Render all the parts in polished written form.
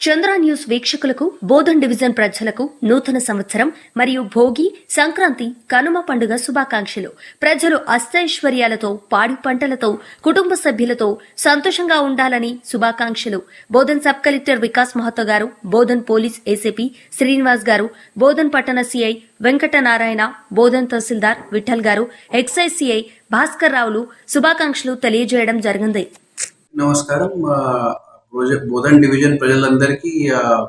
చంద్ర news వీక్షకులకు Bodhan division ప్రజలకు నూతన సంవత్సరం మరియు భోగి సంక్రాంతి కనుమ పండుగ శుభాకాంక్షలు. ప్రజలు అష్టైశ్వర్యాలతో పాడి పంటలతో కుటుంబ సభ్యులతో సంతోషంగా ఉండాలని శుభాకాంక్షలు. బోధన్ సబ్ కలెక్టర్ వికాస్ మహతో గారు, బోధన్ పోలీస్ ఏసీపీ శ్రీనివాస్ గారు, బోధన్ పట్టణ సిఐ వెంకటనారాయణ, బోధన్ తహసీల్దార్ విఠల్ గారు, ఎక్సైజ్ సిఐ భాస్కర్ రావులు శుభాకాంక్షలు తెలియజేయడం జరిగింది. నమస్కారం. బోధన్ డివిజన్ ప్రజలందరికీ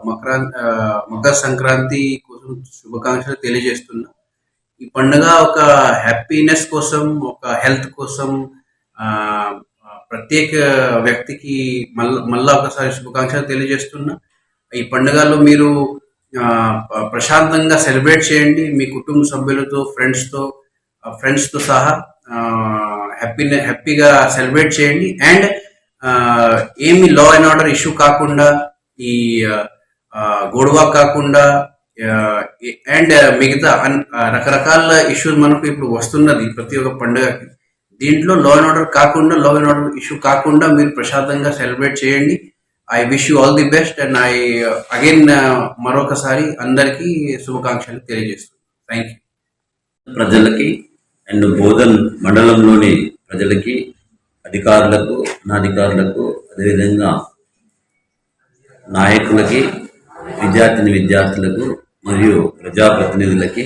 మకర సంక్రాంతి కోసం శుభాకాంక్షలు తెలియజేస్తున్నా. ఈ పండుగ ఒక హ్యాపీనెస్ కోసం, ఒక హెల్త్ కోసం, ప్రత్యేక వ్యక్తికి మళ్ళా ఒకసారి శుభాకాంక్షలు తెలియజేస్తున్నా. ఈ పండుగలో మీరు ప్రశాంతంగా సెలబ్రేట్ చేయండి. మీ కుటుంబ సభ్యులతో, ఫ్రెండ్స్తో సహా హ్యాపీగా సెలబ్రేట్ చేయండి. అండ్ ఏమి లా అండ్ ఆర్డర్ ఇష్యూ కాకుండా, ఈ గొడవ కాకుండా, అండ్ మిగతా రకరకాల ఇష్యూస్ మనకు ఇప్పుడు వస్తున్నది ప్రతి ఒక్క పండుగకి. దీంట్లో లా అండ్ ఆర్డర్ కాకుండా, లా అండ్ ఆర్డర్ ఇష్యూ కాకుండా మీరు ప్రశాంతంగా సెలబ్రేట్ చేయండి. I wish you all the best. And I again మరొకసారి అందరికీ శుభాకాంక్షలు తెలియజేస్తున్నాను. Thank you. ప్రజలకి అండ్ బోధన్ మండలంలోని ప్రజలకి, అధికారులకు, అనాధికారులకు, అదేవిధంగా నాయకులకి, విద్యార్థులకు మరియు ప్రజాప్రతినిధులకి,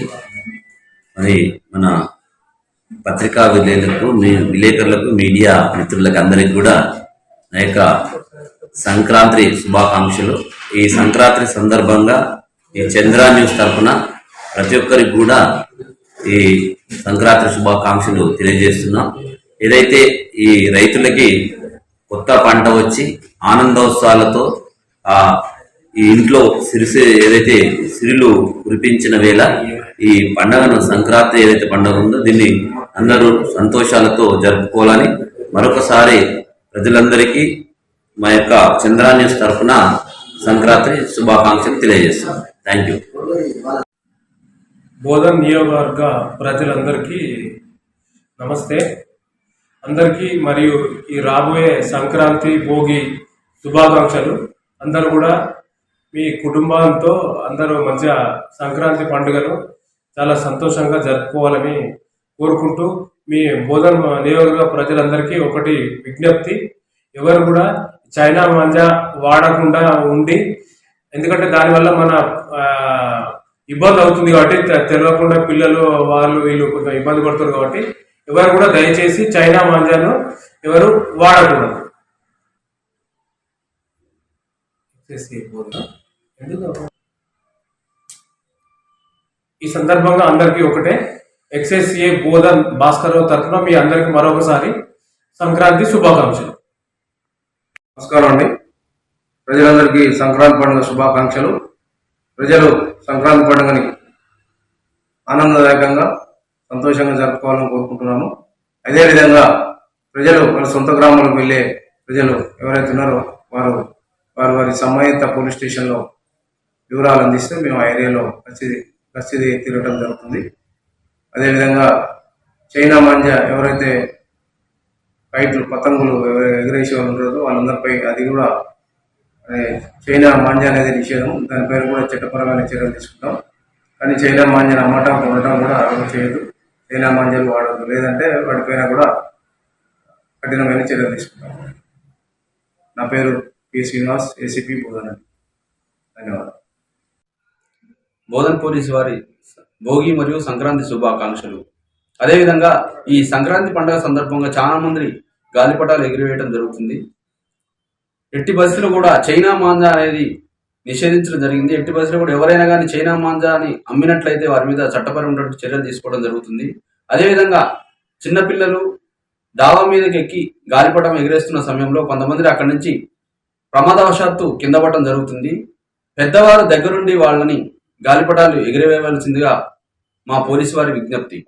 మరి మన పత్రికా విలేకరులకు, మీడియా మిత్రులకు అందరికి కూడా నా యొక్క సంక్రాంతి శుభాకాంక్షలు. ఈ సంక్రాంతి సందర్భంగా ఈ చంద్ర న్యూస్ తరఫున ప్రతి ఒక్కరికి కూడా ఈ సంక్రాంతి శుభాకాంక్షలు తెలియజేస్తున్నాం. ఏదైతే ఈ రైతులకి కొత్త పంట వచ్చి ఆనందోత్సవాలతో ఈ ఇంట్లో ఏదైతే సిరులు కురిపించిన వేళ ఈ పండుగను, సంక్రాంతి ఏదైతే పండుగ ఉందో దీన్ని అందరూ సంతోషాలతో జరుపుకోవాలని మరొకసారి ప్రజలందరికీ మా యొక్క చంద్ర న్యూస్ తరఫున సంక్రాంతి శుభాకాంక్షలు తెలియజేస్తున్నాం. Thank you. బోధన్ నియోజకవర్గ ప్రజలందరికీ నమస్తే. అందరికీ మరియు ఈ రాబోయే సంక్రాంతి, భోగి శుభాకాంక్షలు. అందరూ కూడా మీ కుటుంబంతో అందరూ మంచిగా సంక్రాంతి పండుగను చాలా సంతోషంగా జరుపుకోవాలని కోరుకుంటూ, మీ బోధన్ నియోజకవర్గ ప్రజలందరికీ ఒకటి విజ్ఞప్తి: ఎవరు కూడా చైనా మాంజా వాడకుండా ఉండి, ఎందుకంటే దానివల్ల మన ఇబ్బంది అవుతుంది కాబట్టి, తెలియకుండా పిల్లలు వాళ్ళు వీళ్ళు కొంచెం ఇబ్బంది పడుతున్నారు కాబట్టి ఎవరు కూడా దయచేసి చైనా మాంజాను ఎవరు వాడకూడదు. ఈ సందర్భంగా అందరికీ ఒకటే ఎక్సైజ్ బోధన్ భాస్కర్ తరఫున మీ అందరికి మరొకసారి సంక్రాంతి శుభాకాంక్షలు. నమస్కారం అండి. ప్రజలందరికీ సంక్రాంతి పండుగ శుభాకాంక్షలు. ప్రజలు సంక్రాంతి పండుగని ఆనందదాయకంగా, సంతోషంగా జరుపుకోవాలని కోరుకుంటున్నాము. అదేవిధంగా ప్రజలు వాళ్ళ సొంత గ్రామాలకు వెళ్ళే ప్రజలు ఎవరైతే ఉన్నారో వారి సంబంధిత పోలీస్ స్టేషన్లో వివరాలు అందిస్తే మేము ఆ ఏరియాలో కస్తడీ తిరగడం జరుగుతుంది. అదేవిధంగా చైనా మాంజా ఎవరైతే కైట్లు, పతంగులు ఎగరేసే వాళ్ళు ఉంటారో వాళ్ళందరిపై అది కూడా చైనా మాంజా అనేది నిషేధం. దానిపైన కూడా చట్టపరమైన చర్యలు తీసుకుంటాం. కానీ చైనా మాంజాను అమ్మటం, కొనటం కూడా అలవాటు చేయదు. చైనా మాంజాలు వాడద్దు, లేదంటే వాటిపైన కూడా కఠినమైన చర్యలు తీసుకుంటాం. నా పేరు పి. శ్రీనివాస్, ఏసీపీ బోధన్. ధన్యవాదాలు. బోధన్ పోలీసు వారి భోగి మరియు సంక్రాంతి శుభాకాంక్షలు. అదేవిధంగా ఈ సంక్రాంతి పండుగ సందర్భంగా చాలా మంది గాలిపటాలు ఎగిరివేయడం జరుగుతుంది. ఎట్టి పరిస్థితుల్లో కూడా చైనా మాంజా అనేది నిషేధించడం జరిగింది. ఎట్టి పరిస్థితుల్లో కూడా ఎవరైనా కానీ చైనా మాంజాని అమ్మినట్లయితే వారి మీద చట్టపరమైన చర్యలు తీసుకోవడం జరుగుతుంది. అదేవిధంగా చిన్నపిల్లలు డాబా మీదకి ఎక్కి గాలిపటం ఎగిరేస్తున్న సమయంలో కొంతమంది అక్కడి నుంచి ప్రమాదవశాత్తు కింద పడటం జరుగుతుంది. పెద్దవారు దగ్గరుండి వాళ్ళని గాలిపటాలు ఎగిరివేయవలసిందిగా మా పోలీసు వారి విజ్ఞప్తి.